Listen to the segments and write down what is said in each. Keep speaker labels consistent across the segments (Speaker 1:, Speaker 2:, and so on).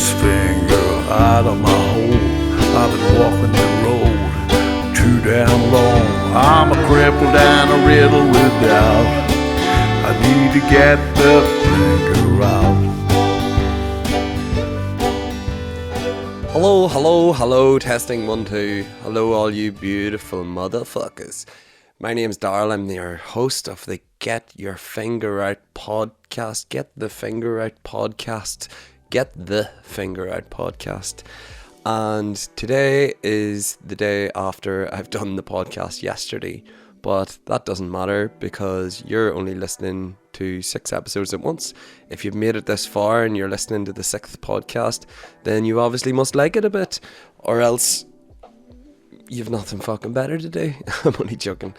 Speaker 1: this finger out of my hole. I've been walking the road too damn long. I'm a crippled and a riddle with doubt. I need to get the finger out.
Speaker 2: Hello, testing 1, 2. Hello all you beautiful motherfuckers. My name's Darryl, I'm your host of the Get Your Finger Out podcast. Get the Finger Out podcast. And today is the day after I've done the podcast yesterday. But that doesn't matter because you're only listening to 6 episodes at once. If you've made it this far and you're listening to the 6th podcast, then you obviously must like it a bit, or else you've nothing fucking better to do. I'm only joking.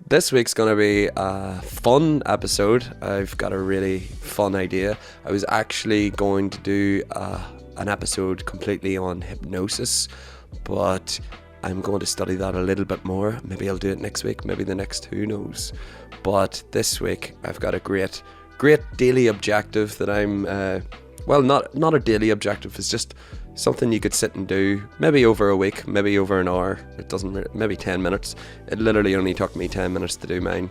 Speaker 2: This week's going to be a fun episode. I've got a really fun idea. I was actually going to do an episode completely on hypnosis, but I'm going to study that a little bit more. Maybe I'll do it next week, maybe the next, who knows. But this week I've got a great daily objective that I'm, not a daily objective, it's just something you could sit and do, maybe over a week, maybe over an hour. Maybe 10 minutes. It literally only took me 10 minutes to do mine.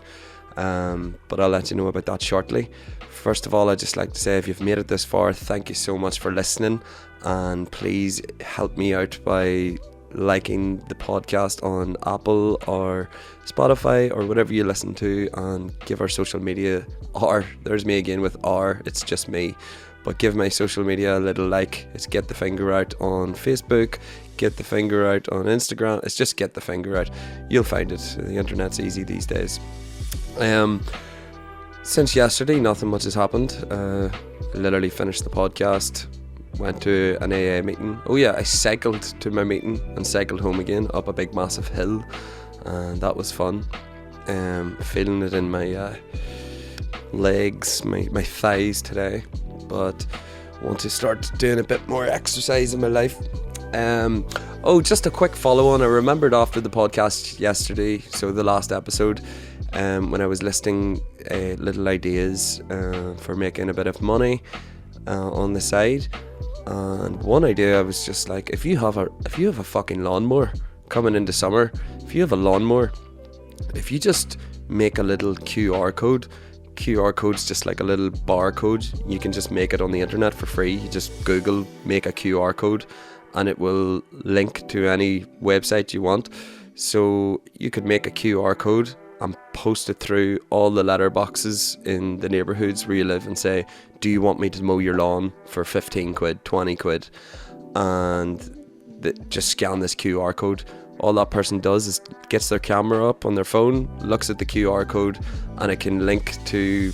Speaker 2: But I'll let you know about that shortly. First of all, I'd just like to say if you've made it this far, thank you so much for listening. And please help me out by liking the podcast on Apple or Spotify or whatever you listen to, and give our social media, or there's me again with R, it's just me, but give my social media a little like. It's Get the Finger Out on Facebook, Get the Finger Out on Instagram. It's just Get the Finger Out. You'll find it. The internet's easy these days. Since yesterday, nothing much has happened. Literally finished the podcast, went to an AA meeting. Oh yeah, I cycled to my meeting and cycled home again up a big massive hill, and that was fun. Feeling it in my legs, my thighs today, but want to start doing a bit more exercise in my life. Just a quick follow on. I remembered after the podcast yesterday, so the last episode, when I was listing little ideas for making a bit of money on the side. And one idea, I was just like, if you have a fucking lawnmower coming into summer, if you have a lawnmower, if you just make a little QR code's just like a little barcode. You can just make it on the internet for free. You just Google make a QR code and it will link to any website you want. So you could make a QR code and post it through all the letterboxes in the neighbourhoods where you live and say, do you want me to mow your lawn for 15 quid, 20 quid? And just scan this QR code. All that person does is gets their camera up on their phone, looks at the QR code, and it can link to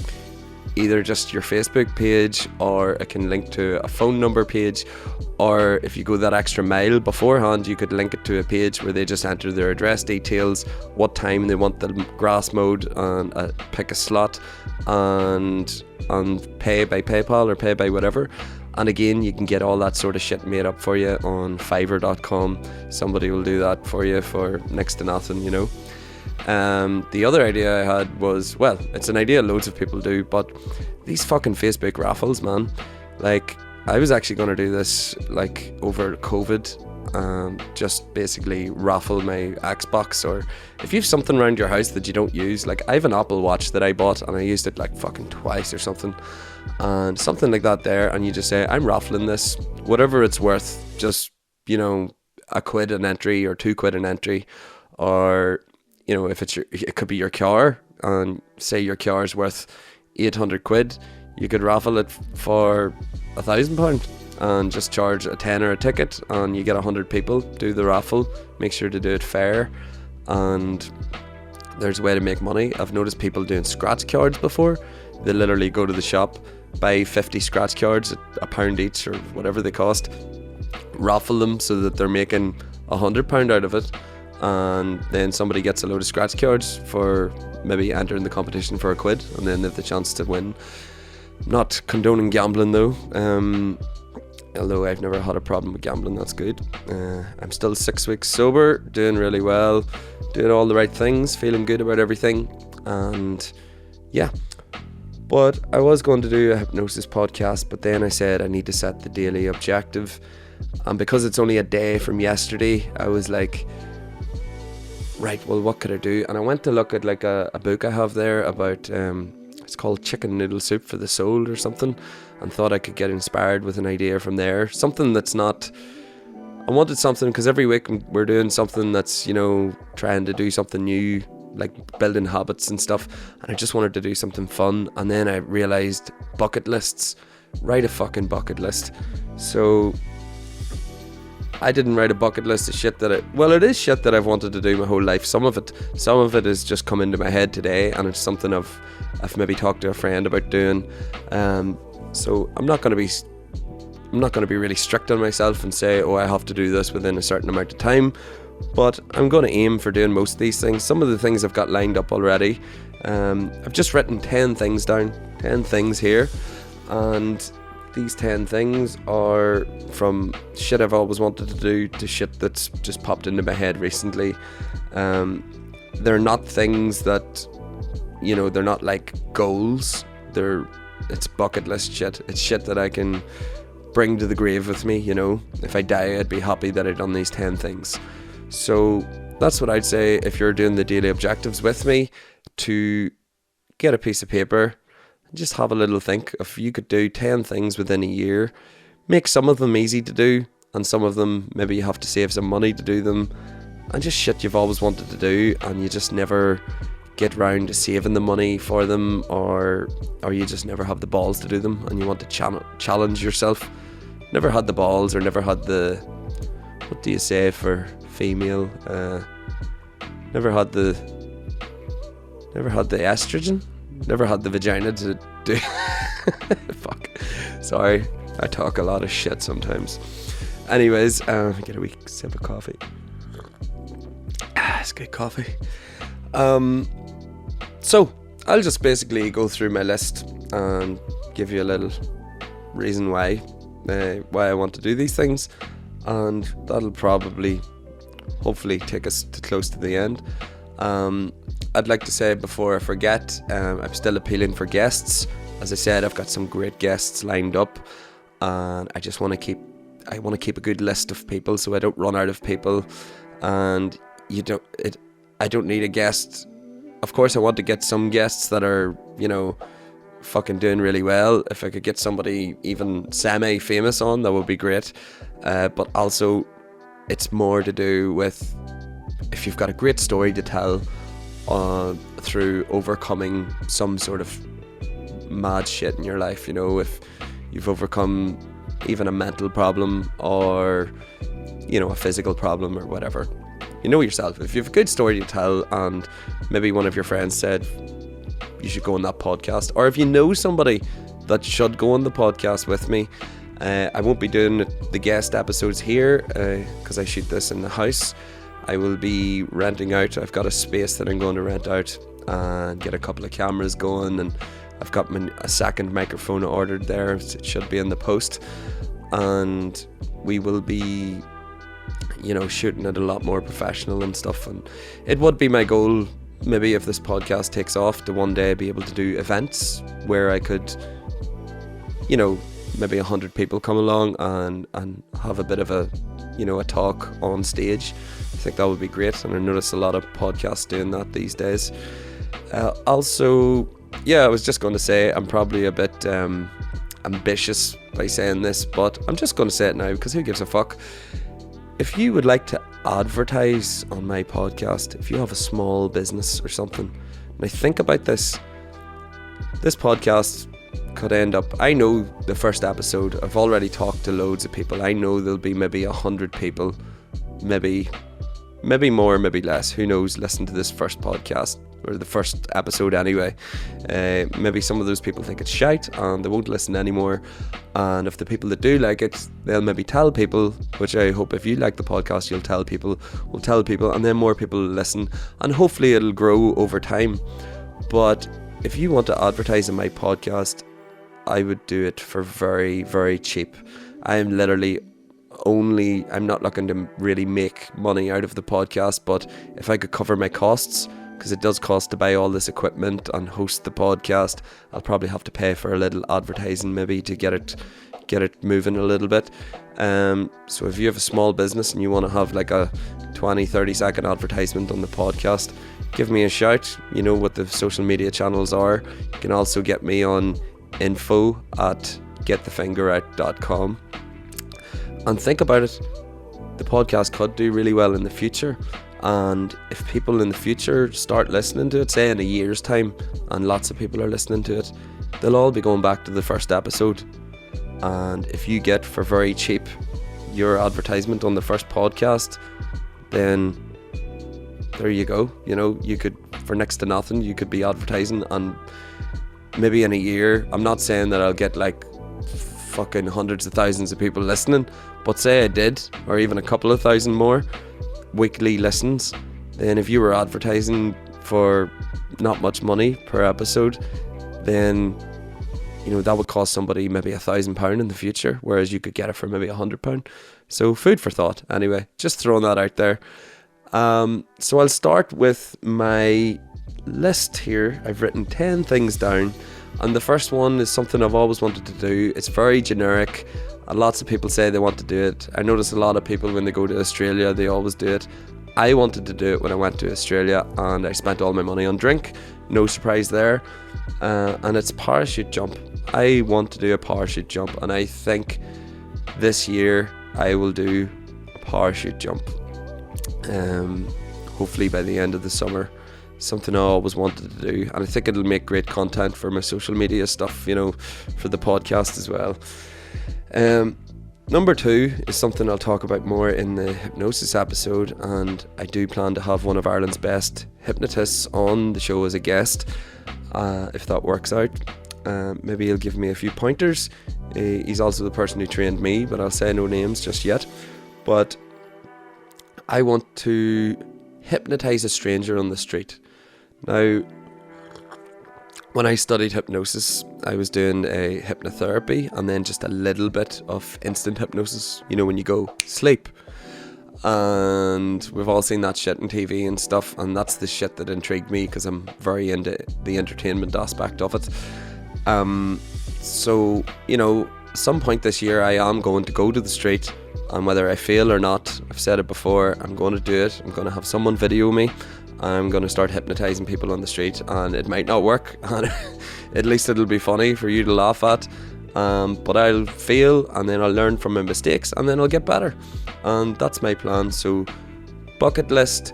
Speaker 2: either just your Facebook page, or it can link to a phone number page, or if you go that extra mile beforehand, you could link it to a page where they just enter their address details, what time they want the grass mowed, and pick a slot, and pay by PayPal or pay by whatever. And again, you can get all that sort of shit made up for you on Fiverr.com. Somebody will do that for you for next to nothing, you know. The other idea I had was, well, it's an idea loads of people do, but these fucking Facebook raffles, man. Like, I was actually going to do this like over COVID, just basically raffle my Xbox, or if you have something around your house that you don't use, like I have an Apple Watch that I bought and I used it like fucking twice or something, and something like that there, and you just say, I'm raffling this, whatever it's worth, just, you know, £1 an entry or £2 an entry, or, you know, if it could be your car, and say your car is worth 800 quid, you could raffle it for £1,000 and just charge a tenner a ticket, and you get 100 people do the raffle. Make sure to do it fair, and there's a way to make money. I've noticed people doing scratch cards before. They literally go to the shop, buy 50 scratch cards at £1 each or whatever they cost, raffle them so that they're making £100 out of it, and then somebody gets a load of scratch cards for maybe entering the competition for £1, and then they have the chance to win. Not condoning gambling though, although I've never had a problem with gambling, that's good. I'm still 6 weeks sober, doing really well, doing all the right things, feeling good about everything, and yeah. But I was going to do a hypnosis podcast, but then I said I need to set the daily objective. And because it's only a day from yesterday, I was like, right, well, what could I do? And I went to look at like a book I have there about, it's called Chicken Noodle Soup for the Soul or something, and thought I could get inspired with an idea from there. Something that's not, I wanted something, because every week we're doing something that's, you know, trying to do something new, like building habits and stuff, and I just wanted to do something fun. And then I realised bucket lists. Write a fucking bucket list. So I didn't write a bucket list of shit that it is shit that I've wanted to do my whole life. Some of it has just come into my head today, and it's something I've maybe talked to a friend about doing. So I'm not going to be really strict on myself and say, oh, I have to do this within a certain amount of time. But I'm going to aim for doing most of these things. Some of the things I've got lined up already. I've just written 10 things down, 10 things here. And these 10 things are from shit I've always wanted to do to shit that's just popped into my head recently. They're not things that, you know, they're not like goals. It's bucket list shit. It's shit that I can bring to the grave with me, you know. If I die, I'd be happy that I'd done these 10 things. So that's what I'd say if you're doing the daily objectives with me, to get a piece of paper and just have a little think. If you could do 10 things within a year, make some of them easy to do, and some of them maybe you have to save some money to do them, and just shit you've always wanted to do and you just never get round to saving the money for them, or you just never have the balls to do them, and you want to challenge yourself. Never had the balls, or never had the, what do you say for female, never had the estrogen, never had the vagina to do fuck, sorry, I talk a lot of shit sometimes. Anyways, get a wee sip of coffee. It's good coffee. So I'll just basically go through my list and give you a little reason why I want to do these things, and that'll probably hopefully take us to close to the end. I'd like to say before I forget, I'm still appealing for guests. As I said, I've got some great guests lined up, and I just want to keep a good list of people so I don't run out of people. And I don't need a guest. Of course, I want to get some guests that are, you know, fucking doing really well. If I could get somebody even semi-famous on, that would be great. But also, it's more to do with if you've got a great story to tell through overcoming some sort of mad shit in your life. You know, if you've overcome even a mental problem, or, you know, a physical problem or whatever. You know yourself. If you have a good story to tell, and maybe one of your friends said you should go on that podcast, or if you know somebody that should go on the podcast with me, I won't be doing the guest episodes here because I shoot this in the house. I will be renting out. I've got a space that I'm going to rent out and get a couple of cameras going, and I've got a second microphone ordered there. It should be in the post, and we will be, you know, shooting it a lot more professional and stuff. And it would be my goal, maybe if this podcast takes off, to one day be able to do events where I could, you know, maybe 100 people come along and have a bit of a, you know, a talk on stage. I think that would be great, and I notice a lot of podcasts doing that these days. Also, yeah, I was just going to say, I'm probably a bit ambitious by saying this, but I'm just going to say it now because who gives a fuck. If you would like to advertise on my podcast, if you have a small business or something, and I think about this podcast could end up, I know the first episode, I've already talked to loads of people. I know there'll be maybe 100 people, maybe more, maybe less, who knows, listen to this first podcast, or the first episode anyway. Maybe some of those people think it's shite and they won't listen anymore, and if the people that do like it, they'll maybe tell people, which I hope if you like the podcast you'll tell people, we'll tell people, and then more people will listen, and hopefully it'll grow over time. But if you want to advertise on my podcast, I would do it for very, very cheap. I'm literally I'm not looking to really make money out of the podcast, but if I could cover my costs because it does cost to buy all this equipment and host the podcast. I'll probably have to pay for a little advertising maybe to get it moving a little bit. So if you have a small business and you want to have like a 20-30 second advertisement on the podcast, give me a shout. You know what the social media channels are. You can also get me on info@getthefingerout.com. And think about it, the podcast could do really well in the future, and if people in the future start listening to it, say in a year's time, and lots of people are listening to it, they'll all be going back to the first episode. And if you get for very cheap your advertisement on the first podcast, then there you go. You know, you could, for next to nothing, you could be advertising, and maybe in a year, I'm not saying that I'll get like fucking hundreds of thousands of people listening, but say I did, or even a couple of thousand more weekly listens, then if you were advertising for not much money per episode, then you know that would cost somebody maybe £1,000 in the future, whereas you could get it for maybe £100. So food for thought. Anyway, just throwing that out there. So I'll start with my list here. I've written 10 things down, and the first one is something I've always wanted to do. It's very generic, and lots of people say they want to do it. I notice a lot of people when they go to Australia, they always do it. I wanted to do it when I went to Australia, and I spent all my money on drink. No surprise there. And it's parachute jump. I want to do a parachute jump, and I think this year I will do a parachute jump. Hopefully by the end of the summer. Something I always wanted to do, and I think it'll make great content for my social media stuff, you know, for the podcast as well. Number 2 is something I'll talk about more in the hypnosis episode, and I do plan to have one of Ireland's best hypnotists on the show as a guest, if that works out. Maybe he'll give me a few pointers. He's also the person who trained me, but I'll say no names just yet. But I want to hypnotise a stranger on the street. Now, when I studied hypnosis, I was doing a hypnotherapy and then just a little bit of instant hypnosis, you know, when you go sleep. And we've all seen that shit on TV and stuff, and that's the shit that intrigued me because I'm very into the entertainment aspect of it. So, you know, some point this year I am going to go to the street, and whether I fail or not, I've said it before, I'm going to do it. I'm going to have someone video me. I'm going to start hypnotising people on the street, and it might not work, and at least it'll be funny for you to laugh at. But I'll fail, and then I'll learn from my mistakes, and then I'll get better. And that's my plan. So, bucket list,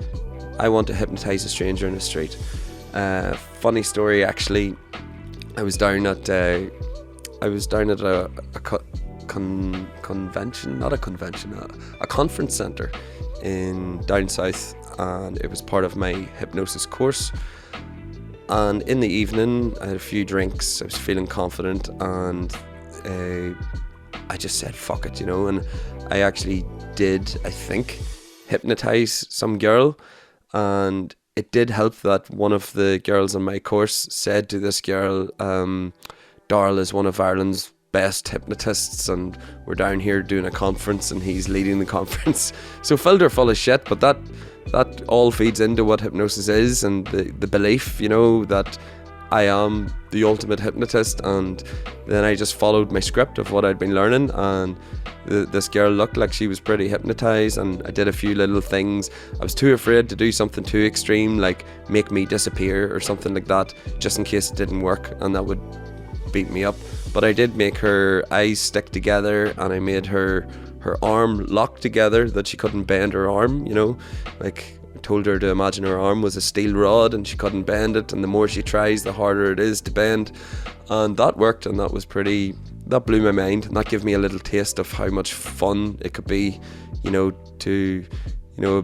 Speaker 2: I want to hypnotise a stranger in the street. Funny story, actually. I was down at a conference centre in down south, and it was part of my hypnosis course. And in the evening, I had a few drinks, I was feeling confident, and I just said fuck it, you know, and I actually did, I think, hypnotise some girl, and it did help that one of the girls on my course said to this girl, Darrell is one of Ireland's best hypnotists, and we're down here doing a conference and he's leading the conference. So filled her full of shit, but that all feeds into what hypnosis is, and the belief, you know, that I am the ultimate hypnotist. And then I just followed my script of what I'd been learning, and this girl looked like she was pretty hypnotised, and I did a few little things. I was too afraid to do something too extreme, like make me disappear or something like that, just in case it didn't work, and that would beat me up. But I did make her eyes stick together, and I made her arm lock together, that she couldn't bend her arm, you know, like I told her to imagine her arm was a steel rod and she couldn't bend it, and the more she tries, the harder it is to bend. And that worked, and that blew my mind, and that gave me a little taste of how much fun it could be, you know, it'd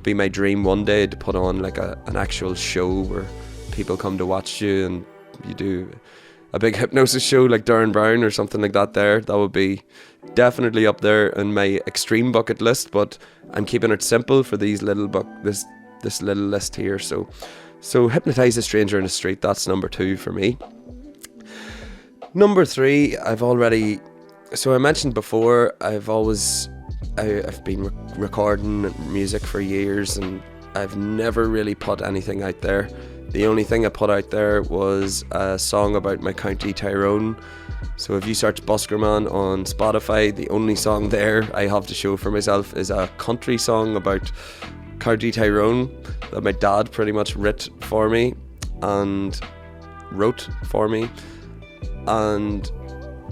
Speaker 2: be my dream one day to put on like an actual show where people come to watch you, and you do a big hypnosis show like Darren Brown or something like that. That would be definitely up there in my extreme bucket list, but I'm keeping it simple for these this little list here. So hypnotise a stranger in the street, that's number 2 for me. Number 3, I mentioned before, I've been recording music for years, and I've never really put anything out there. the only thing I put out there was a song about my county Tyrone. So if you search Buskerman on Spotify, the only song there I have to show for myself is a country song about County Tyrone that my dad pretty much wrote for me, and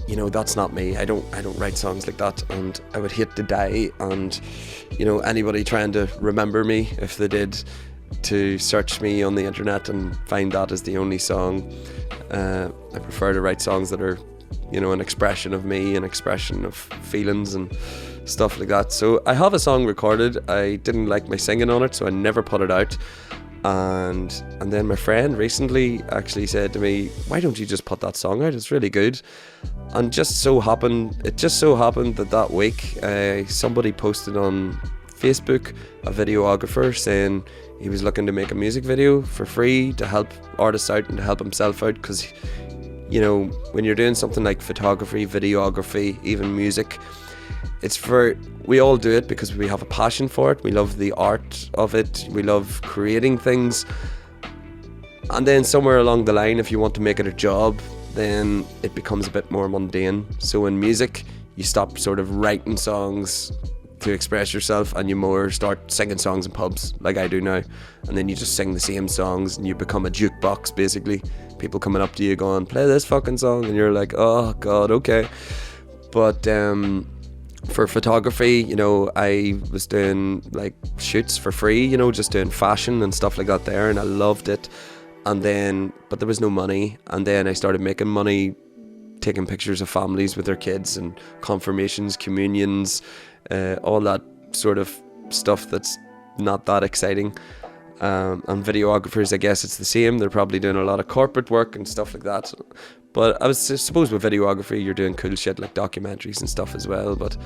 Speaker 2: you know, that's not me. I don't write songs like that, and I would hate to die, and you know, anybody trying to remember me, if they did, to search me on the internet and find that as the only song. I prefer to write songs that are, you know, an expression of me, an expression of feelings and stuff like that. So I have a song recorded. I didn't like my singing on it, so I never put it out. And then my friend recently actually said to me, why don't you just put that song out? It's really good. And it just so happened that week somebody posted on Facebook, a videographer, saying he was looking to make a music video for free to help artists out and to help himself out, because, you know, when you're doing something like photography, videography, even music, we all do it because we have a passion for it. We love the art of it. We love creating things. And then somewhere along the line, if you want to make it a job, then it becomes a bit more mundane. So in music, you stop sort of writing songs to express yourself, and you more start singing songs in pubs like I do now. And then you just sing the same songs, and you become a jukebox, basically. People coming up to you going, play this fucking song, and you're like, oh god, okay. But for photography, you know, I was doing like shoots for free, you know, just doing fashion and stuff like that there, and I loved it. And then, but there was no money, and then I started making money taking pictures of families with their kids and confirmations, communions, all that sort of stuff that's not that exciting. And videographers, I guess it's the same. They're probably doing a lot of corporate work and stuff like that. But I suppose with videography, you're doing cool shit like documentaries and stuff as well. But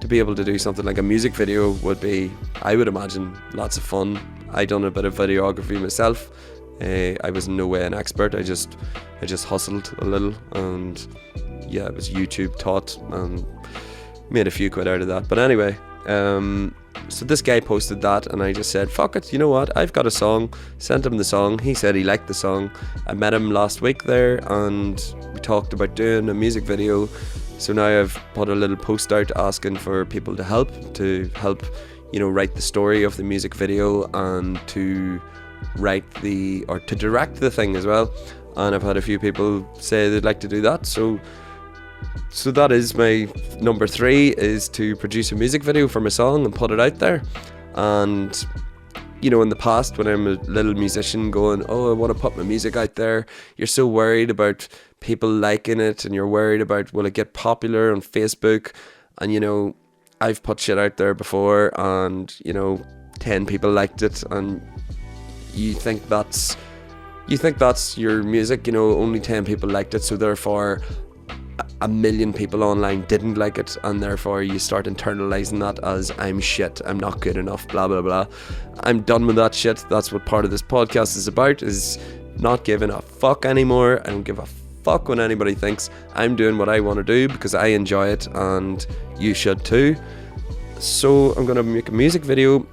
Speaker 2: to be able to do something like a music video would be, I would imagine, lots of fun. I done a bit of videography myself. I was in no way an expert. I just hustled a little, and yeah, it was YouTube taught, and made a few quid out of that. But anyway, so this guy posted that, and I just said, fuck it, you know what, I've got a song. Sent him the song. He said he liked the song. I met him last week there, and we talked about doing a music video. So now I've put a little post out asking for people to help, you know, write the story of the music video, and to direct the thing as well. And I've had a few people say they'd like to do that. So that is my number 3, is to produce a music video for my song and put it out there. And you know, in the past, when I'm a little musician going, oh, I want to put my music out there, you're so worried about people liking it, and you're worried about, will it get popular on Facebook? And you know, I've put shit out there before, and you know, 10 people liked it, and you think that's your music, you know, only 10 people liked it, so therefore 1 million people online didn't like it, and therefore you start internalizing that as, I'm shit, I'm not good enough, blah blah blah. I'm done with that shit. That's what part of this podcast is about, is not giving a fuck anymore. I don't give a fuck what anybody thinks. I'm doing what I want to do because I enjoy it, and you should too. So I'm gonna make a music video.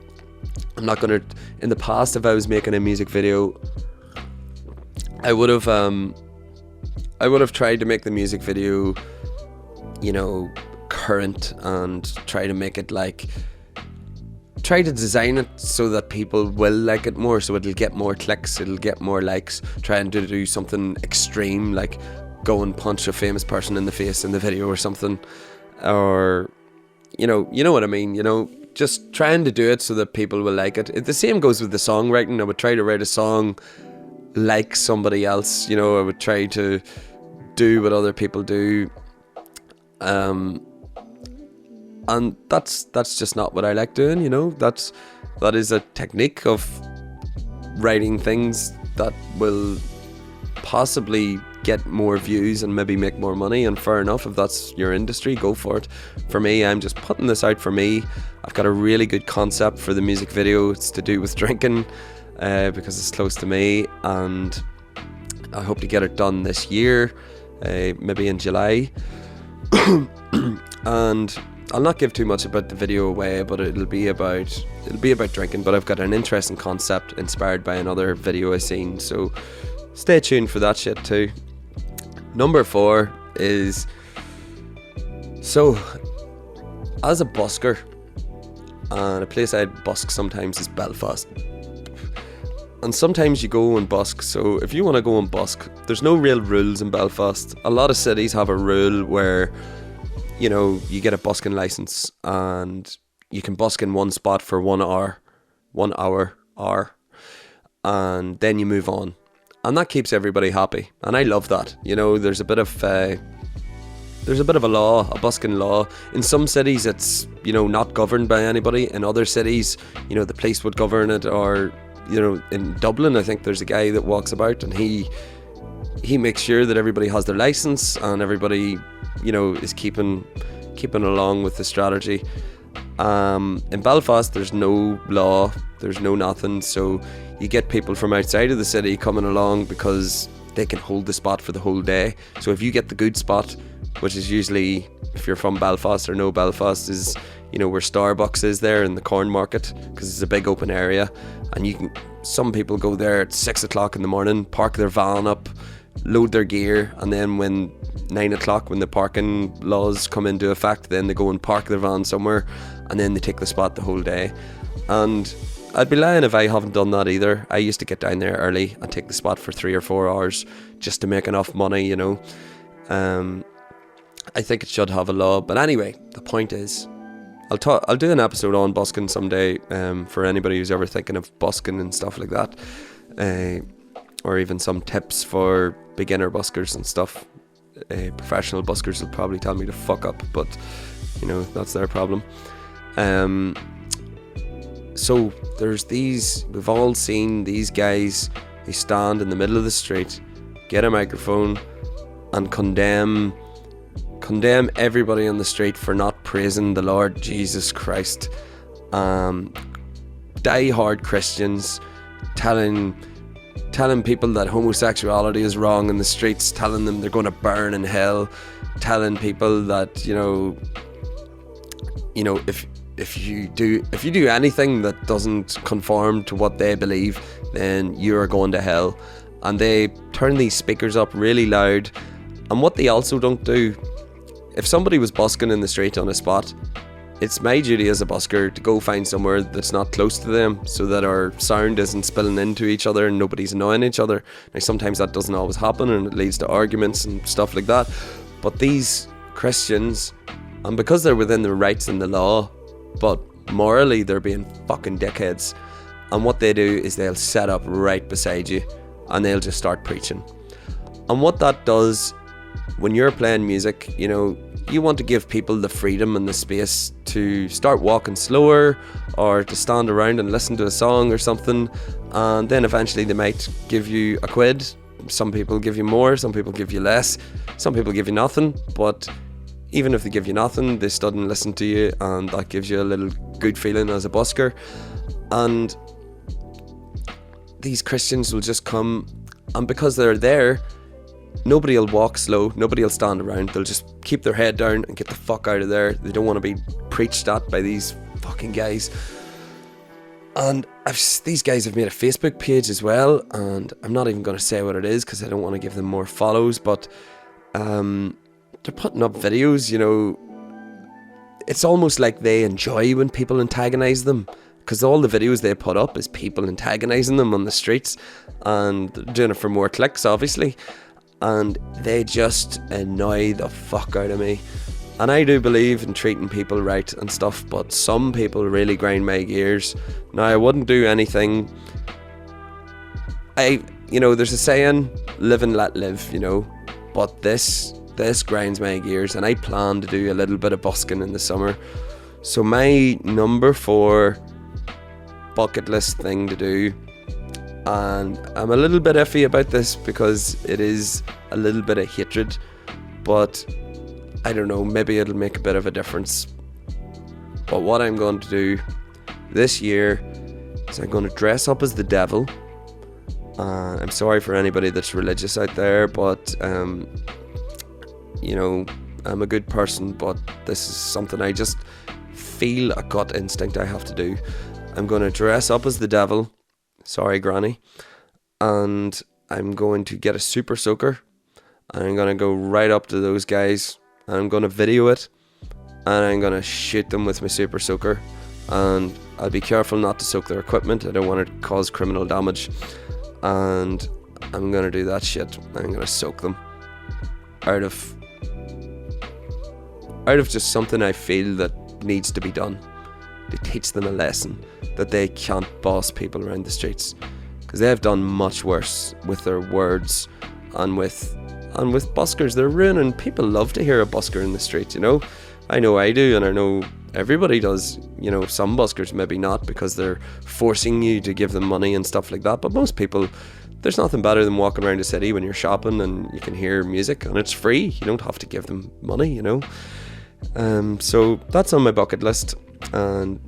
Speaker 2: I'm not gonna, in the past, if I was making a music video, I would have tried to make the music video, you know, current, and try to make it like, try to design it so that people will like it more, so it'll get more clicks, it'll get more likes. Trying to do something extreme, like go and punch a famous person in the face in the video or something, or you know what I mean, you know, just trying to do it so that people will like it. The same goes with the songwriting. I would try to write a song like somebody else, you know, I would try to do what other people do, and that's just not what I like doing, you know. That is a technique of writing things that will possibly get more views and maybe make more money, and fair enough, if that's your industry, go for it. For me, I'm just putting this out for me. I've got a really good concept for the music video. It's to do with drinking, because it's close to me, and I hope to get it done this year, maybe in July. And I'll not give too much about the video away, but it'll be about drinking. But I've got an interesting concept inspired by another video I've seen, so stay tuned for that shit too. Number 4 is, so as a busker, and a place I'd busk sometimes is Belfast. And sometimes you go and busk, so if you want to go and busk, there's no real rules in Belfast. A lot of cities have a rule where, you know, you get a busking license and you can busk in one spot for 1 hour, and then you move on. And that keeps everybody happy, and I love that. You know, there's a bit of a law, a busking law. In some cities it's, you know, not governed by anybody. In other cities, you know, the police would govern it, or, you know, in Dublin I think there's a guy that walks about and he makes sure that everybody has their license and everybody, you know, is keeping along with the strategy. In Belfast there's no law, there's no nothing, so you get people from outside of the city coming along because they can hold the spot for the whole day. So if you get the good spot, which is usually, if you're from Belfast or know Belfast, is, you know, where Starbucks is there in the Corn Market, because it's a big open area, and some people go there at 6 o'clock in the morning, park their van up, load their gear, and then when 9 o'clock, when the parking laws come into effect, then they go and park their van somewhere, and then they take the spot the whole day. And I'd be lying if I haven't done that either. I used to get down there early and take the spot for 3 or 4 hours just to make enough money, you know. I think it should have a law, but anyway, the point is, I'll do an episode on busking someday, for anybody who's ever thinking of busking and stuff like that, or even some tips for beginner buskers and stuff. Professional buskers will probably tell me to fuck up, but, you know, that's their problem. So there's we've all seen these guys who stand in the middle of the street, get a microphone, and condemn everybody on the street for not praising the Lord Jesus Christ. Die-hard Christians telling people that homosexuality is wrong in the streets, telling them they're going to burn in hell, telling people that, you know, if you do anything that doesn't conform to what they believe, then you are going to hell. And they turn these speakers up really loud. And what they also don't do, if somebody was busking in the street on a spot, it's my duty as a busker to go find somewhere that's not close to them, so that our sound isn't spilling into each other and nobody's annoying each other. Now sometimes that doesn't always happen and it leads to arguments and stuff like that, but these Christians, and because they're within their rights in the law, but morally they're being fucking dickheads, and what they do is they'll set up right beside you and they'll just start preaching. And what that does, when you're playing music, you know, you want to give people the freedom and the space to start walking slower, or to stand around and listen to a song or something, and then eventually they might give you a quid. Some people give you more, some people give you less, some people give you nothing, but even if they give you nothing, they stood and listened to you, and that gives you a little good feeling as a busker. And these Christians will just come, and because they're there, nobody will walk slow, nobody will stand around, they'll just keep their head down and get the fuck out of there. They don't want to be preached at by these fucking guys. And these guys have made a Facebook page as well, and I'm not even going to say what it is because I don't want to give them more follows, but they're putting up videos, you know. It's almost like they enjoy when people antagonise them, because all the videos they put up is people antagonising them on the streets, and they're doing it for more clicks, obviously, and they just annoy the fuck out of me. And I do believe in treating people right and stuff, but some people really grind my gears. Now, I wouldn't do anything. You know, there's a saying, live and let live, you know, but this grinds my gears, and I plan to do a little bit of busking in the summer. So my number 4 bucket list thing to do, and I'm a little bit iffy about this because it is a little bit of hatred, but I don't know, maybe it'll make a bit of a difference. But what I'm going to do this year is I'm going to dress up as the devil. I'm sorry for anybody that's religious out there, but you know, I'm a good person, but this is something I just feel a gut instinct I have to do. I'm going to dress up as the devil, sorry granny, and I'm going to get a super soaker, and I'm going to go right up to those guys, and I'm going to video it, and I'm going to shoot them with my super soaker, and I'll be careful not to soak their equipment. I don't want to cause criminal damage, and I'm going to do that shit. I'm going to soak them out of just something I feel that needs to be done, to teach them a lesson that they can't boss people around the streets, because they've done much worse with their words and with buskers. They're ruining. People love to hear a busker in the street, you know. I know I do, and I know everybody does. You know, some buskers maybe not, because they're forcing you to give them money and stuff like that, but most people, there's nothing better than walking around the city when you're shopping and you can hear music and it's free. You don't have to give them money, you know. So that's on my bucket list, and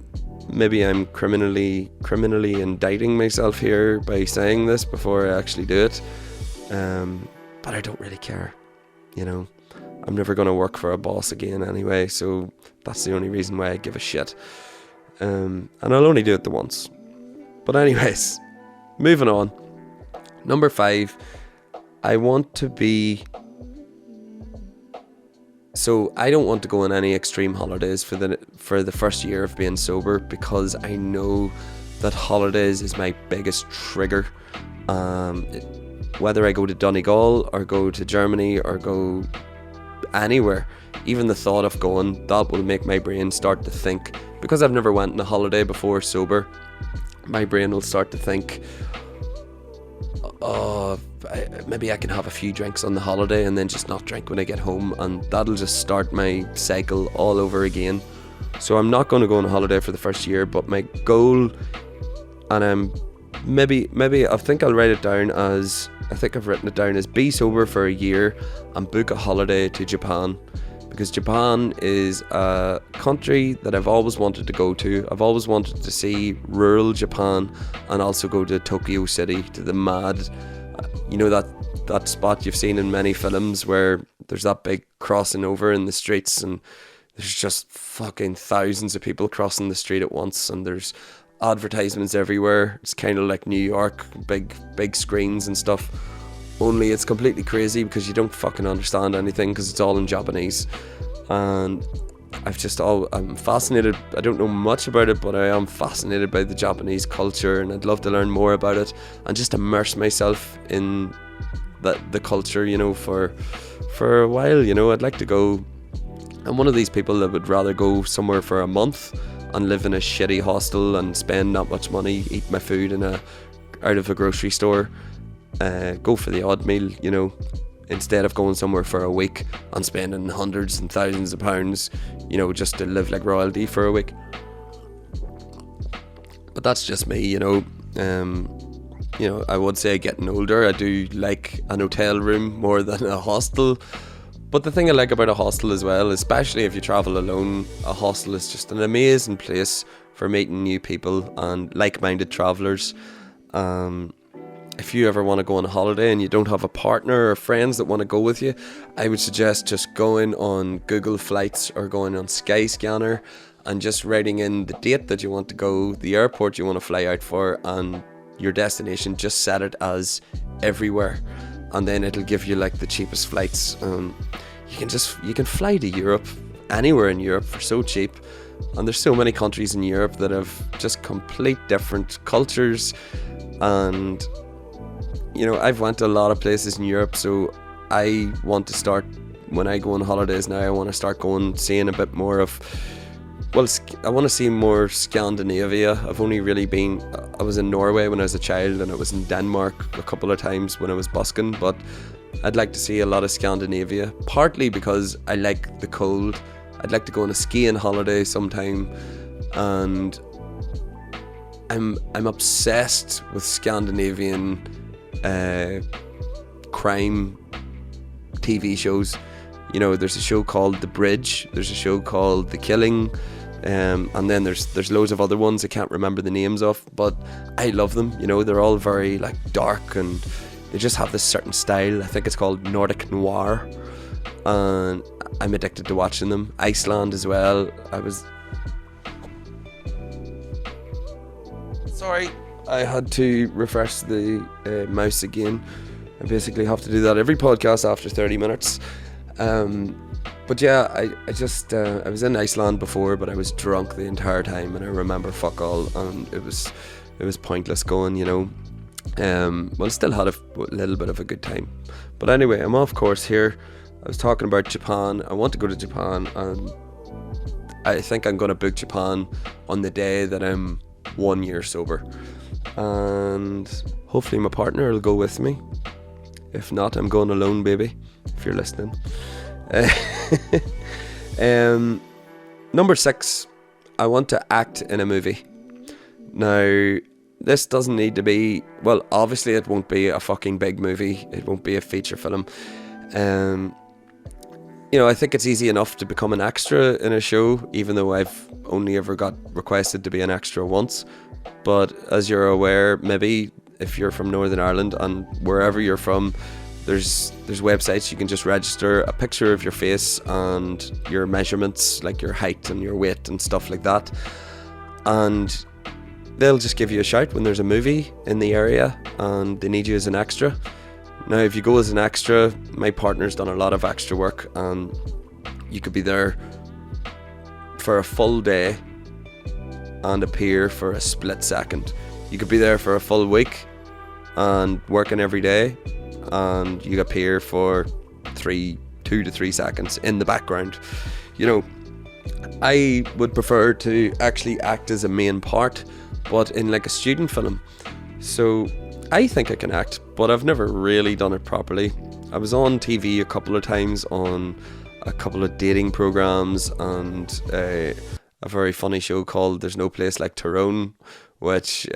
Speaker 2: maybe I'm criminally indicting myself here by saying this before I actually do it, but I don't really care, you know. I'm never going to work for a boss again anyway, so that's the only reason why I give a shit, and I'll only do it the once. But anyways, moving on. Number 5, I want to be... So I don't want to go on any extreme holidays for the first year of being sober, because I know that holidays is my biggest trigger. Whether I go to Donegal or go to Germany or go anywhere, even the thought of going, that will make my brain start to think. Because I've never went on a holiday before sober, my brain will start to think, maybe I can have a few drinks on the holiday and then just not drink when I get home, and that'll just start my cycle all over again. So I'm not going to go on a holiday for the first year, but my goal, and I'm maybe I think I'll write it down as, I think I've written it down as, be sober for a year and book a holiday to Japan, because Japan is a country that I've always wanted to go to. I've always wanted to see rural Japan and also go to Tokyo City, to the mad, you know, that spot you've seen in many films where there's that big crossing over in the streets and there's just fucking thousands of people crossing the street at once, and there's advertisements everywhere. It's kind of like New York, big screens and stuff, only it's completely crazy because you don't fucking understand anything because it's all in Japanese. And I'm fascinated. I don't know much about it, but I am fascinated by the Japanese culture, and I'd love to learn more about it and just immerse myself in the culture, you know, for a while. You know, I'd like to go. I'm one of these people that would rather go somewhere for a month and live in a shitty hostel and spend not much money, eat my food out of a grocery store, go for the odd meal, you know, instead of going somewhere for a week and spending hundreds and thousands of pounds, you know, just to live like royalty for a week. But that's just me, you know. You know, I would say getting older, I do like an hotel room more than a hostel. But the thing I like about a hostel as well, especially if you travel alone, a hostel is just an amazing place for meeting new people and like-minded travellers. If you ever want to go on a holiday and you don't have a partner or friends that want to go with you, I would suggest just going on Google Flights or going on Skyscanner and just writing in the date that you want to go, the airport you want to fly out for, and your destination. Just set it as everywhere, and then it'll give you like the cheapest flights. You can fly to Europe, anywhere in Europe, for so cheap. And there's so many countries in Europe that have just complete different cultures. And you know, I've went to a lot of places in Europe, so I want to start, when I go on holidays now, I want to start seeing a bit more of, well, I want to see more Scandinavia. I've only really I was in Norway when I was a child, and I was in Denmark a couple of times when I was busking, but I'd like to see a lot of Scandinavia, partly because I like the cold. I'd like to go on a skiing holiday sometime, and I'm obsessed with Scandinavian crime TV shows. You know, there's a show called The Bridge, there's a show called The Killing, and then there's loads of other ones I can't remember the names of, but I love them. You know, they're all very like dark, and they just have this certain style. I think it's called Nordic Noir, and I'm addicted to watching them. Iceland as well. Sorry, I had to refresh the mouse again. I basically have to do that every podcast after 30 minutes. But yeah, I just I was in Iceland before, but I was drunk the entire time, and I remember fuck all, and it was pointless going, you know. Well, still had a little bit of a good time. But anyway, I'm off course here. I was talking about Japan. I want to go to Japan, and I think I'm going to book Japan on the day that I'm 1 year sober, and hopefully my partner will go with me. If not, I'm going alone, baby, if you're listening. Number 6, I want to act in a movie. Now, this doesn't need to be, well, obviously it won't be a fucking big movie. It won't be a feature film. You know, I think it's easy enough to become an extra in a show, even though I've only ever got requested to be an extra once. But as you're aware, maybe if you're from Northern Ireland and wherever you're from, there's websites you can just register a picture of your face and your measurements, like your height and your weight and stuff like that, and they'll just give you a shout when there's a movie in the area and they need you as an extra. Now, if you go as an extra, my partner's done a lot of extra work, and you could be there for a full day and appear for a split second. You could be there for a full week and working every day, and you appear for 2 to 3 seconds in the background. You know, I would prefer to actually act as a main part, but in like a student film. So I think I can act, but I've never really done it properly. I was on TV a couple of times on a couple of dating programs, and a very funny show called There's No Place Like Tyrone, which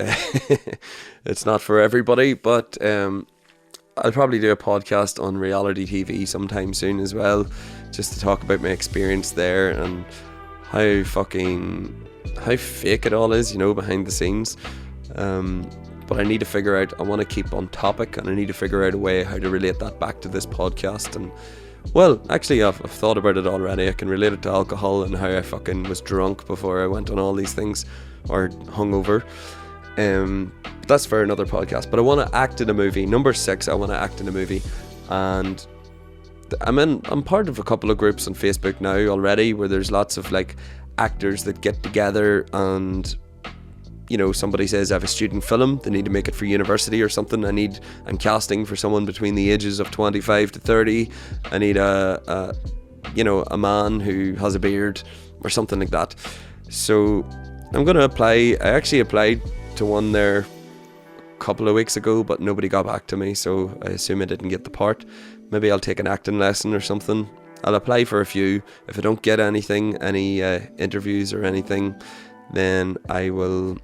Speaker 2: it's not for everybody, but I'll probably do a podcast on reality TV sometime soon as well, just to talk about my experience there and how fake it all is, you know, behind the scenes. But I need to figure out, I want to keep on topic, and I need to figure out a way how to relate that back to this podcast. And well, actually I've thought about it already. I can relate it to alcohol and how I fucking was drunk before I went on all these things, or hungover. That's for another podcast. But I want to act in a movie. Number 6, I want to act in a movie, and I'm part of a couple of groups on Facebook now already, where there's lots of like actors that get together, and you know, somebody says I have a student film, they need to make it for university or something. I'm casting for someone between the ages of 25 to 30. I need a man who has a beard or something like that. So I'm going to apply. I actually applied to one there a couple of weeks ago, but nobody got back to me, so I assume I didn't get the part. Maybe I'll take an acting lesson or something. I'll apply for a few. If I don't get anything, any interviews or anything, then I will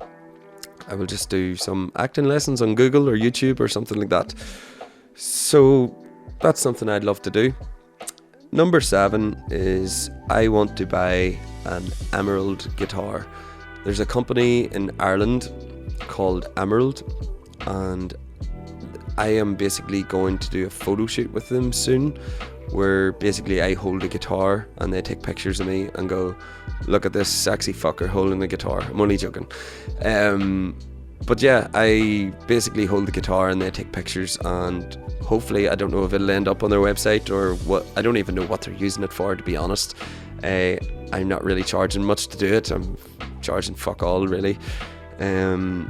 Speaker 2: just do some acting lessons on Google or YouTube or something like that. So that's something I'd love to do. Number 7 is I want to buy an Emerald guitar. There's a company in Ireland called Emerald, and I am basically going to do a photo shoot with them soon, where basically I hold a guitar and they take pictures of me and go, look at this sexy fucker holding the guitar. I'm only joking. But yeah, I basically hold the guitar and they take pictures, and hopefully, I don't know if it'll end up on their website or what. I don't even know what they're using it for, to be honest. I'm not really charging much to do it. I'm charging fuck all, really. But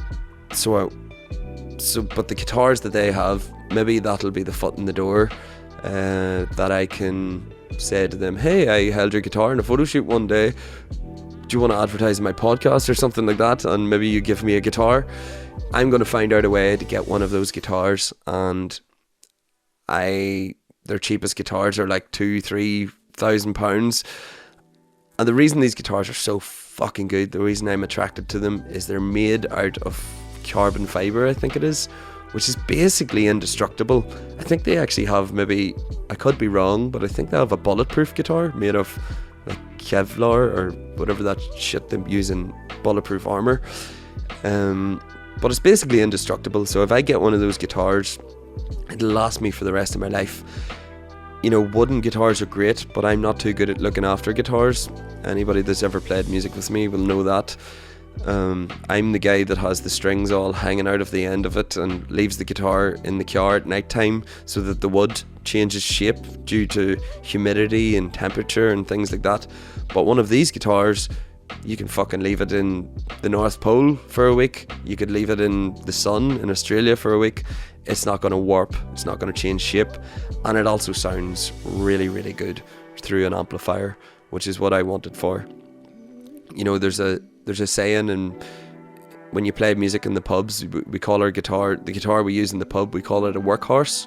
Speaker 2: the guitars that they have, maybe that'll be the foot in the door, that I can say to them, hey, I held your guitar in a photo shoot one day. Do you want to advertise my podcast or something like that? And maybe you give me a guitar. I'm going to find out a way to get one of those guitars, and their cheapest guitars are like £2,000-3,000. And the reason these guitars are so fucking good, the reason I'm attracted to them, is they're made out of carbon fiber, I think it is, which is basically indestructible. I think they actually have, maybe, I could be wrong, but I think they have a bulletproof guitar made of like Kevlar or whatever that shit they use in bulletproof armor. But it's basically indestructible, so if I get one of those guitars, it'll last me for the rest of my life. You know, wooden guitars are great, but I'm not too good at looking after guitars. Anybody that's ever played music with me will know that. I'm the guy that has the strings all hanging out of the end of it and leaves the guitar in the car at night time so that the wood changes shape due to humidity and temperature and things like that. But one of these guitars, you can fucking leave it in the North Pole for a week. You could leave it in the sun in Australia for a week. It's not going to warp, it's not going to change shape, and it also sounds really, really good through an amplifier, which is what I want it for. You know, there's a saying, and when you play music in the pubs, we call the guitar we use in the pub, we call it a workhorse.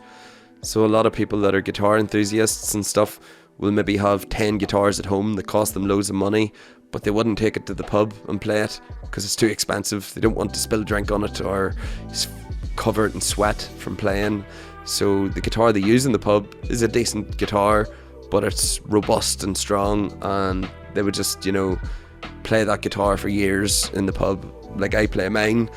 Speaker 2: So a lot of people that are guitar enthusiasts and stuff will maybe have 10 guitars at home that cost them loads of money, but they wouldn't take it to the pub and play it because it's too expensive. They don't want to spill drink on it or cover it in sweat from playing. So the guitar they use in the pub is a decent guitar, but it's robust and strong, and they would just, you know, play that guitar for years in the pub like I play mine.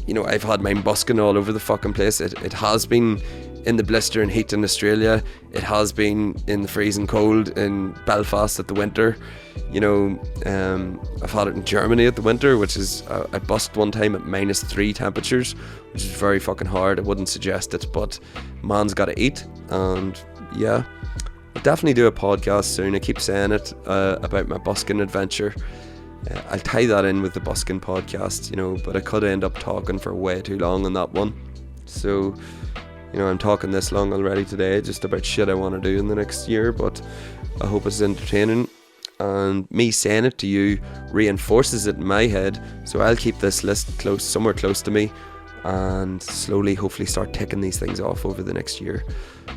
Speaker 2: You know, I've had mine busking all over the fucking place. It has been in the blistering heat in Australia. It has been in the freezing cold in Belfast at the winter. You know, I've had it in Germany at the winter, which is, I busked one time at -3 temperatures, which is very fucking hard. I wouldn't suggest it, but man's gotta eat. And yeah, I'll definitely do a podcast soon. I keep saying it, about my busking adventure. I'll tie that in with the busking podcast, you know, but I could end up talking for way too long on that one. So, you know, I'm talking this long already today just about shit I want to do in the next year, but I hope it's entertaining, and me saying it to you reinforces it in my head, so I'll keep this list somewhere close to me, and slowly hopefully start ticking these things off over the next year.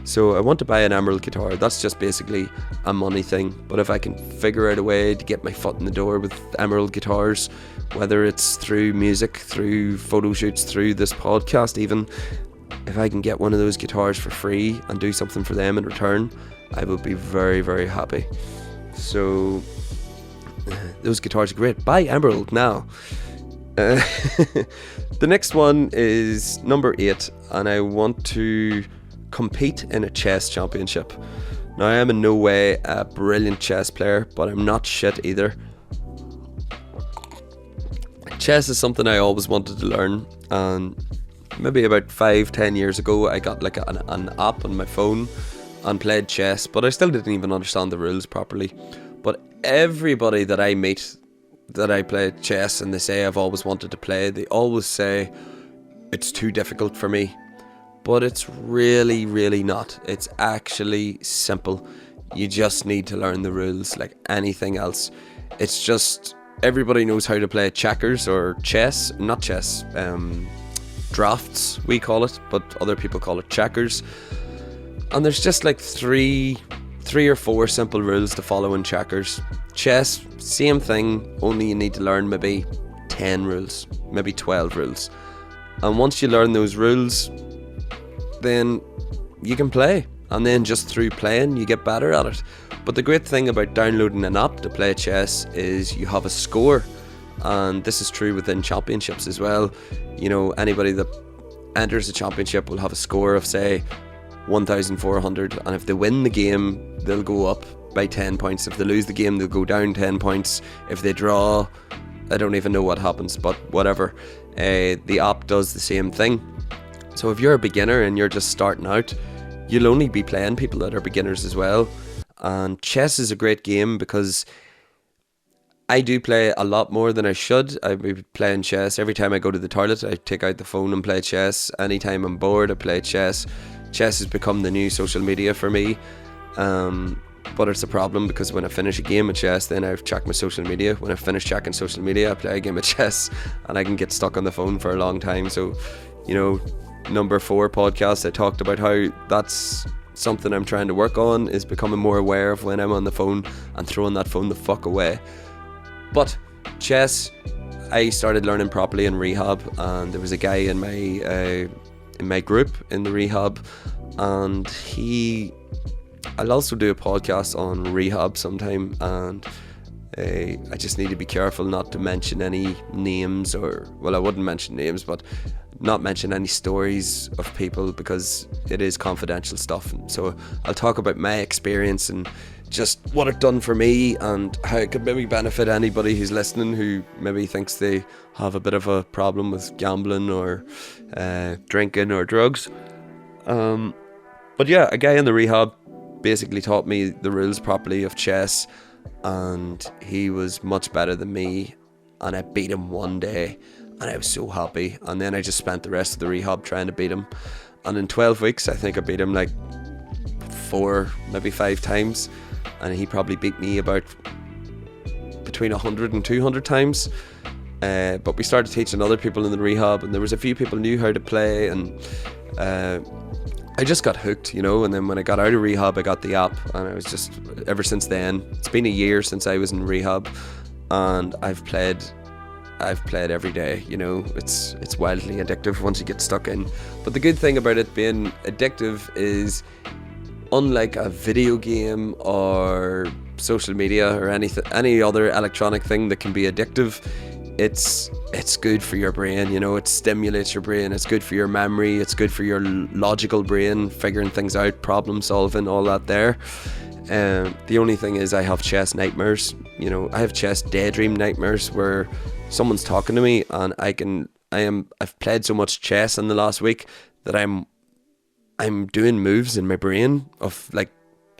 Speaker 2: So I want to buy an Emerald guitar. That's just basically a money thing, but if I can figure out a way to get my foot in the door with Emerald guitars, whether it's through music, through photo shoots, through this podcast even, if I can get one of those guitars for free and do something for them in return, I will be very, very happy. So those guitars are great. Buy Emerald now. The next one is number 8, and I want to compete in a chess championship. Now, I am in no way a brilliant chess player, but I'm not shit either. Chess is something I always wanted to learn, and maybe about 5-10 years ago I got like an app on my phone and played chess, but I still didn't even understand the rules properly. But everybody that I meet that I play chess and they say I've always wanted to play, they always say it's too difficult for me. But it's really, really not. It's actually simple. You just need to learn the rules like anything else. It's just, everybody knows how to play checkers or chess, not chess, drafts we call it, but other people call it checkers. And there's just like three or four simple rules to follow in checkers. Chess, same thing, only you need to learn maybe 10 rules, maybe 12 rules. And once you learn those rules, then you can play, and then just through playing you get better at it. But the great thing about downloading an app to play chess is you have a score, and this is true within championships as well. You know, anybody that enters a championship will have a score of say 1,400, and if they win the game they'll go up by 10 points. If they lose the game they'll go down 10 points. If they draw, I don't even know what happens, but whatever. The app does the same thing. So if you're a beginner and you're just starting out, you'll only be playing people that are beginners as well. And chess is a great game because I do play a lot more than I should. I be playing chess every time I go to the toilet. I take out the phone and play chess. Anytime I'm bored I play chess. Chess has become the new social media for me. But it's a problem because when I finish a game of chess, then I've checked my social media. When I finish checking social media, I play a game of chess, and I can get stuck on the phone for a long time. So, you know, number 4 podcast, I talked about how that's something I'm trying to work on, is becoming more aware of when I'm on the phone and throwing that phone the fuck away. But chess, I started learning properly in rehab, and there was a guy in my group in the rehab, and I'll also do a podcast on rehab sometime, and I just need to be careful not to mention any names, or, well, I wouldn't mention names, but not mention any stories of people because it is confidential stuff. So I'll talk about my experience and just what it done for me and how it could maybe benefit anybody who's listening who maybe thinks they have a bit of a problem with gambling or drinking or drugs. But yeah, a guy in the rehab basically taught me the rules properly of chess, and he was much better than me, and I beat him one day and I was so happy. And then I just spent the rest of the rehab trying to beat him, and in 12 weeks I think I beat him like 4, maybe 5 times, and he probably beat me about between 100 and 200 times. But we started teaching other people in the rehab, and there was a few people knew how to play, and I just got hooked, you know. And then when I got out of rehab, I got the app, and I was just, ever since then, it's been a year since I was in rehab, and I've played every day, you know. It's wildly addictive once you get stuck in. But the good thing about it being addictive is, unlike a video game or social media or any other electronic thing that can be addictive, it's good for your brain, you know. It stimulates your brain, it's good for your memory, it's good for your logical brain, figuring things out, problem solving, all that there. The only thing is I have chess nightmares, you know. I have chess daydream nightmares where someone's talking to me and I've played so much chess in the last week that I'm doing moves in my brain of like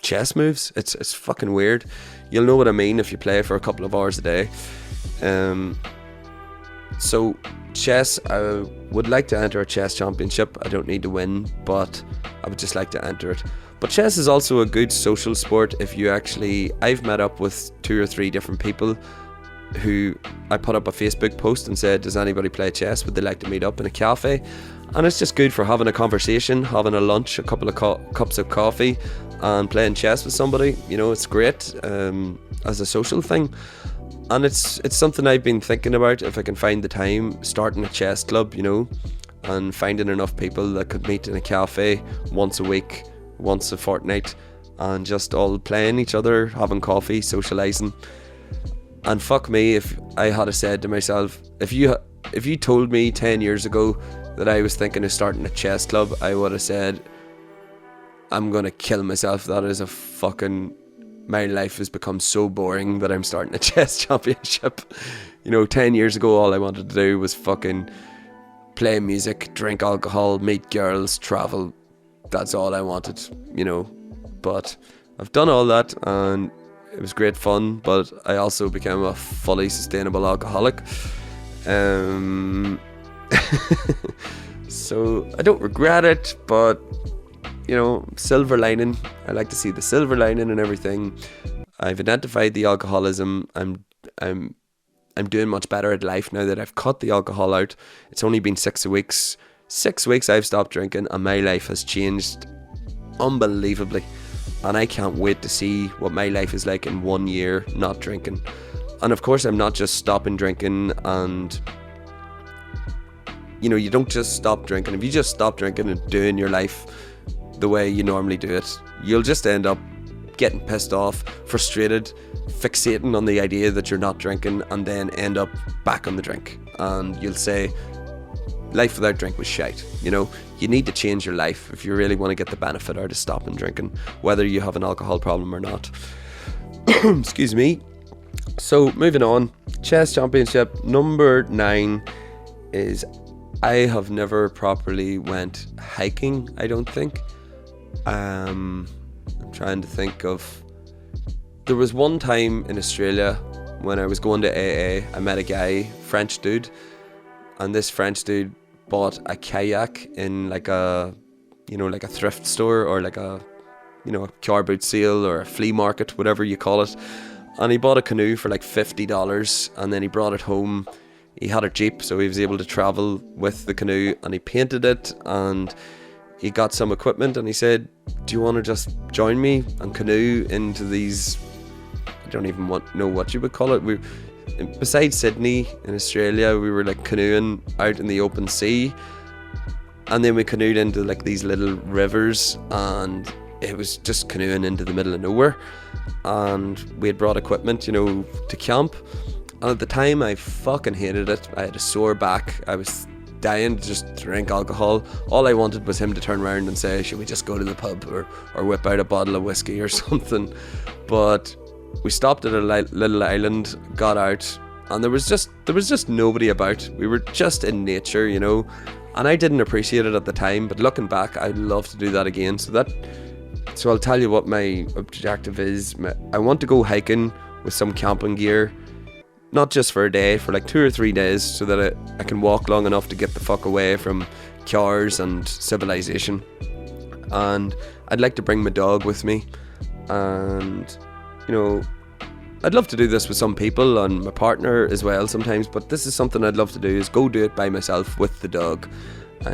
Speaker 2: chess moves. It's fucking weird. You'll know what I mean if you play for a couple of hours a day. So chess, I would like to enter a chess championship. I don't need to win, but I would just like to enter it. But chess is also a good social sport. I've met up with 2 or 3 different people who I put up a Facebook post and said, does anybody play chess? Would they like to meet up in a cafe? And it's just good for having a conversation, having a lunch, a couple of cups of coffee, and playing chess with somebody. You know, it's great as a social thing. And it's something I've been thinking about, if I can find the time, starting a chess club, you know, and finding enough people that could meet in a cafe once a week, once a fortnight, and just all playing each other, having coffee, socialising. And fuck me if I had said to myself, if you told me 10 years ago that I was thinking of starting a chess club, I would have said, I'm gonna kill myself. That is a fucking... My life has become so boring that I'm starting a chess championship. You know, 10 years ago, all I wanted to do was fucking play music, drink alcohol, meet girls, travel. That's all I wanted, you know. But I've done all that, and it was great fun, but I also became a fully sustainable alcoholic. So I don't regret it, but you know, silver lining. I like to see the silver lining and everything. I've identified the alcoholism. I'm doing much better at life now that I've cut the alcohol out. It's only been 6 weeks. 6 weeks I've stopped drinking, and my life has changed unbelievably. And I can't wait to see what my life is like in 1 year not drinking. And of course, I'm not just stopping drinking and... You know, you don't just stop drinking. If you just stop drinking and doing your life the way you normally do it, you'll just end up getting pissed off, frustrated, fixating on the idea that you're not drinking, and then end up back on the drink. And you'll say, life without drink was shite. You know, you need to change your life if you really want to get the benefit out of stopping drinking, whether you have an alcohol problem or not. Excuse me. So moving on, chess championship number 9 is, I have never properly went hiking, I don't think. I'm trying to think of... There was one time in Australia when I was going to AA, I met a guy, French dude, and this French dude bought a kayak in like a thrift store, or like a car boot sale or a flea market, whatever you call it. And he bought a canoe for like $50, and then he brought it home. He had a Jeep, so he was able to travel with the canoe, and he painted it, and he got some equipment, and he said, do you want to just join me and canoe into these, I don't even know what you would call it. Besides Sydney in Australia, we were like canoeing out in the open sea, and then we canoed into like these little rivers, and it was just canoeing into the middle of nowhere. And we had brought equipment, you know, to camp. And at the time, I fucking hated it. I had a sore back. I was dying to just drink alcohol. All I wanted was him to turn around and say, should we just go to the pub or whip out a bottle of whiskey or something. But we stopped at a little island, got out, and there was just nobody about. We were just in nature, you know, and I didn't appreciate it at the time, but looking back, I'd love to do that again. So I'll tell you what my objective is. I want to go hiking with some camping gear, not just for a day, for like 2 or 3 days, so that I can walk long enough to get the fuck away from cars and civilization. And I'd like to bring my dog with me, and you know, I'd love to do this with some people and my partner as well sometimes, but this is something I'd love to do, is go do it by myself with the dog,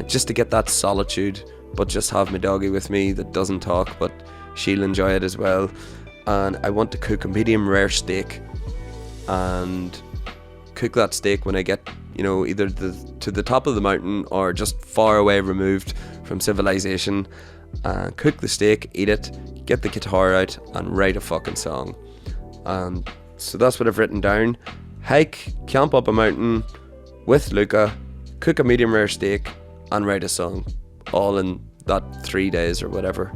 Speaker 2: just to get that solitude, but just have my doggy with me that doesn't talk, but she'll enjoy it as well. And I want to cook a medium rare steak and cook that steak when I get, you know, either to the top of the mountain or just far away removed from civilization. Cook the steak, eat it, get the guitar out and write a fucking song. So that's what I've written down. Hike, camp up a mountain with Luca, cook a medium rare steak and write a song, all in that 3 days or whatever.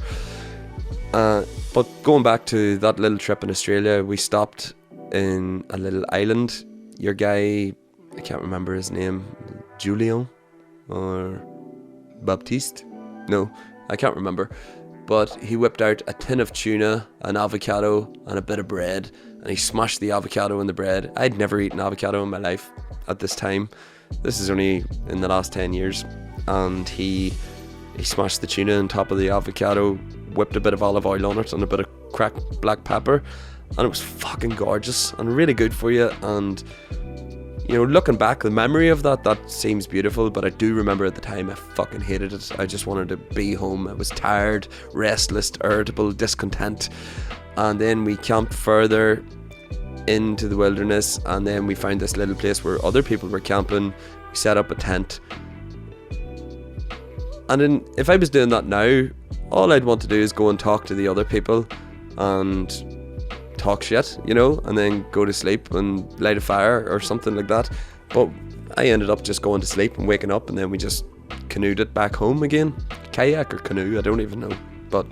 Speaker 2: But going back to that little trip in Australia, we stopped in a little island. Your guy, I can't remember his name, Julien or Baptiste? No, I can't remember. But he whipped out a tin of tuna, an avocado and a bit of bread, and he smashed the avocado in the bread. I'd never eaten avocado in my life at this time. This is only in the last 10 years. And he smashed the tuna on top of the avocado, whipped a bit of olive oil on it and a bit of cracked black pepper, and it was fucking gorgeous and really good for you. And you know, looking back, the memory of that seems beautiful, but I do remember at the time I fucking hated it. I just wanted to be home. I was tired, restless, irritable, discontent. And then we camped further into the wilderness, and then we found this little place where other people were camping. We set up a tent, and then if I was doing that now, all I'd want to do is go and talk to the other people and talk shit, you know, and then go to sleep and light a fire or something like that. But I ended up just going to sleep and waking up, and then we just canoed it back home again. Kayak or canoe, I don't even know, but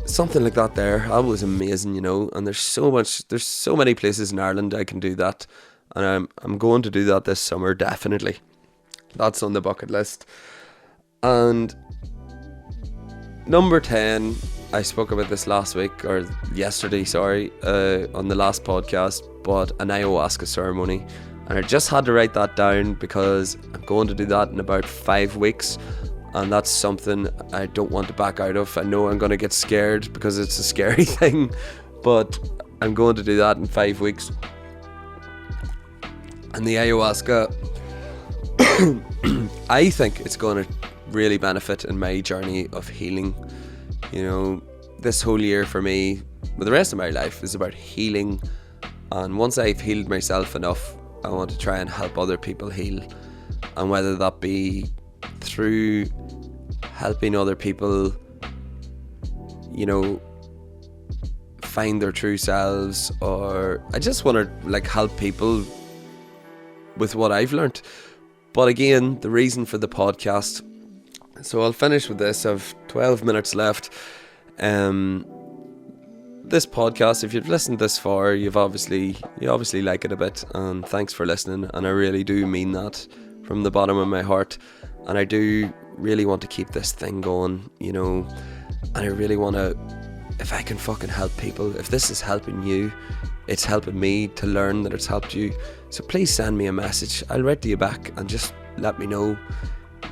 Speaker 2: something like that there. That was amazing, you know. And there's so many places in Ireland I can do that, and I'm going to do that this summer, definitely. That's on the bucket list. And number 10, I spoke about this last week, or yesterday, sorry, on the last podcast, but an ayahuasca ceremony. And I just had to write that down because I'm going to do that in about 5 weeks. And that's something I don't want to back out of. I know I'm going to get scared because it's a scary thing, but I'm going to do that in 5 weeks. And the ayahuasca, I think it's going to really benefit in my journey of healing. You know, this whole year for me, well, the rest of my life is about healing. And once I've healed myself enough, I want to try and help other people heal. And whether that be through helping other people, you know, find their true selves, or I just want to like help people with what I've learned. But again, the reason for the podcast, so I'll finish with this. I've 12 minutes left. This podcast, if you've listened this far, you obviously like it a bit, and thanks for listening. And I really do mean that from the bottom of my heart. And I do really want to keep this thing going, you know. And I really want to, if I can fucking help people, if this is helping you, it's helping me to learn that it's helped you. So please send me a message. I'll write to you back and just let me know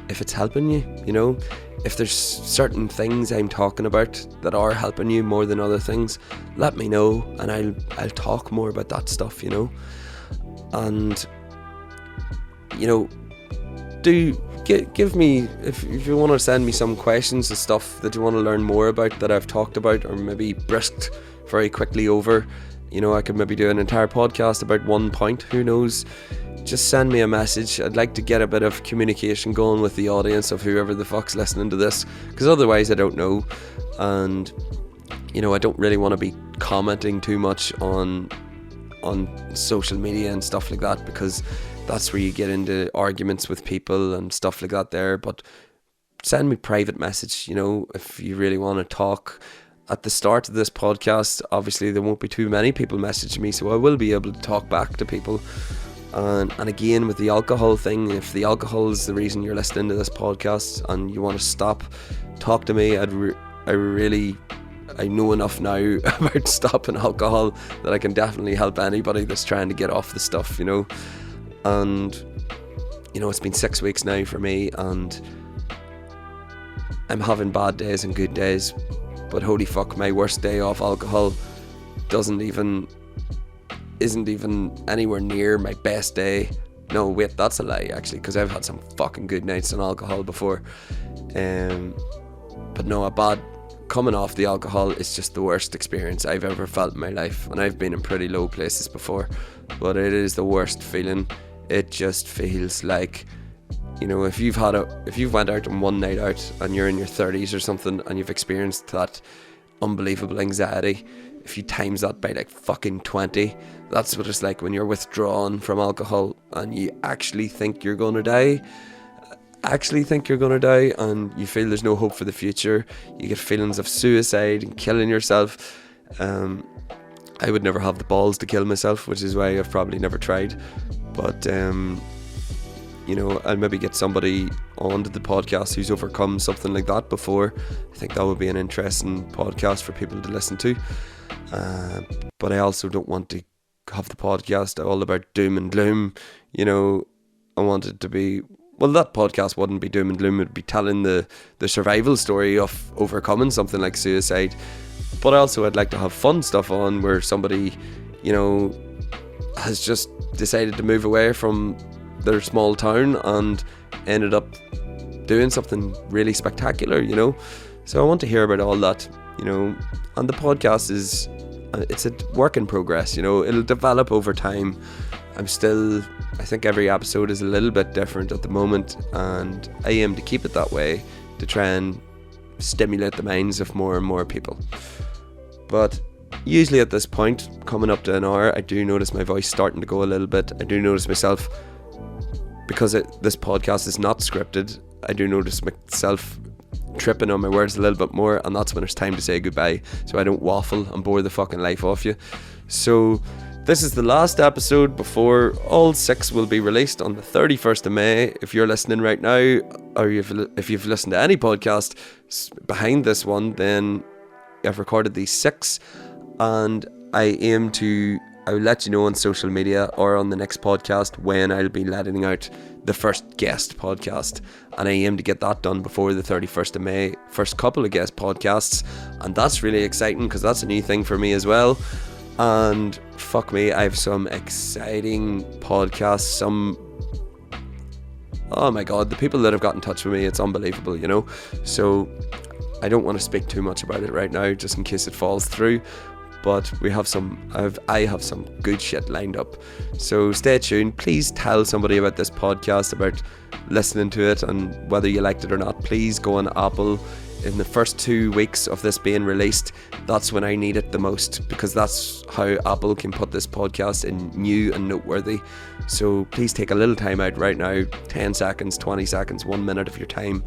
Speaker 2: if it's helping you, you know. If there's certain things I'm talking about that are helping you more than other things, let me know, and I'll talk more about that stuff, you know. And you know, give me, if you want to send me some questions and stuff that you want to learn more about that I've talked about, or maybe brisked very quickly over, you know, I could maybe do an entire podcast about one point, who knows. Just send me a message. I'd like to get a bit of communication going with the audience of whoever the fuck's listening to this, because otherwise I don't know. And you know, I don't really want to be commenting too much on social media and stuff like that, because that's where you get into arguments with people and stuff like that there. But send me private message, you know, if you really want to talk. At the start of this podcast, obviously there won't be too many people messaging me, so I will be able to talk back to people. And again, with the alcohol thing, if the alcohol is the reason you're listening to this podcast and you want to stop, talk to me. I know enough now about stopping alcohol that I can definitely help anybody that's trying to get off the stuff, you know. And, you know, it's been 6 weeks now for me, and I'm having bad days and good days. But holy fuck, my worst day off alcohol isn't even anywhere near my best day. No, wait, that's a lie actually, because I've had some fucking good nights on alcohol before. But no, coming off the alcohol is just the worst experience I've ever felt in my life. And I've been in pretty low places before, but it is the worst feeling. It just feels like, you know, if you've went out on one night out and you're in your 30s or something and you've experienced that unbelievable anxiety, if you times that by like fucking 20, that's what it's like when you're withdrawn from alcohol and you actually think you're gonna die, and you feel there's no hope for the future. You get feelings of suicide and killing yourself. I would never have the balls to kill myself, which is why I've probably never tried. But you know, I'll maybe get somebody onto the podcast who's overcome something like that before. I think that would be an interesting podcast for people to listen to. But I also don't want to have the podcast all about doom and gloom. You know, I want it to be, well, that podcast wouldn't be doom and gloom. It would be telling the survival story of overcoming something like suicide. But also I'd like to have fun stuff on where somebody, you know, has just decided to move away from their small town and ended up doing something really spectacular, you know. So I want to hear about all that, you know. And the podcast it's a work in progress, you know. It'll develop over time. I think every episode is a little bit different at the moment, and I aim to keep it that way to try and stimulate the minds of more and more people. But usually at this point, coming up to an hour, I do notice my voice starting to go a little bit. I do notice myself, because this podcast is not scripted, I do notice myself tripping on my words a little bit more, and that's when it's time to say goodbye, so I don't waffle and bore the fucking life off you. So this is the last episode before all 6 will be released on the 31st of May. If you're listening right now, or if you've listened to any podcast behind this one, then I've recorded these 6, and I'll let you know on social media or on the next podcast when I'll be letting out the first guest podcast, and I aim to get that done before the 31st of May. First couple of guest podcasts, and that's really exciting because that's a new thing for me as well. And fuck me, I have some exciting podcasts. Oh my god, the people that have got in touch with me, it's unbelievable, you know. So I don't want to speak too much about it right now, just in case it falls through. But I have some good shit lined up. So stay tuned. Please tell somebody about this podcast, about listening to it, and whether you liked it or not. Please go on Apple. In the first 2 weeks of this being released, that's when I need it the most, because that's how Apple can put this podcast in new and noteworthy. So please take a little time out right now, 10 seconds, 20 seconds, 1 minute of your time,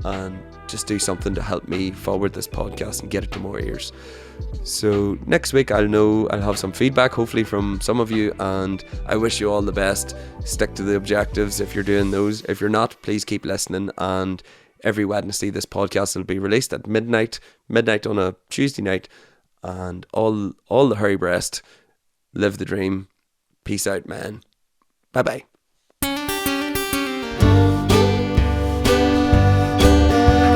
Speaker 2: and just do something to help me forward this podcast and get it to more ears. So next week I'll have some feedback, hopefully from some of you, and I wish you all the best. Stick to the objectives if you're doing those. If you're not, please keep listening, and every Wednesday this podcast will be released at midnight on a Tuesday night. And all the hairy breast, live the dream. Peace out, man. Bye bye.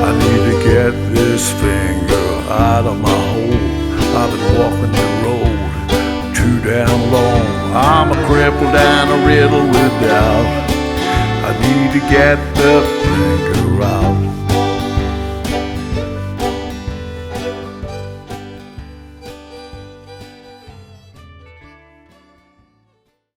Speaker 1: I need to get this finger out of my hole. I've been walking the road too damn long. I'm a crippled and a riddle with doubt. I need to get the finger out.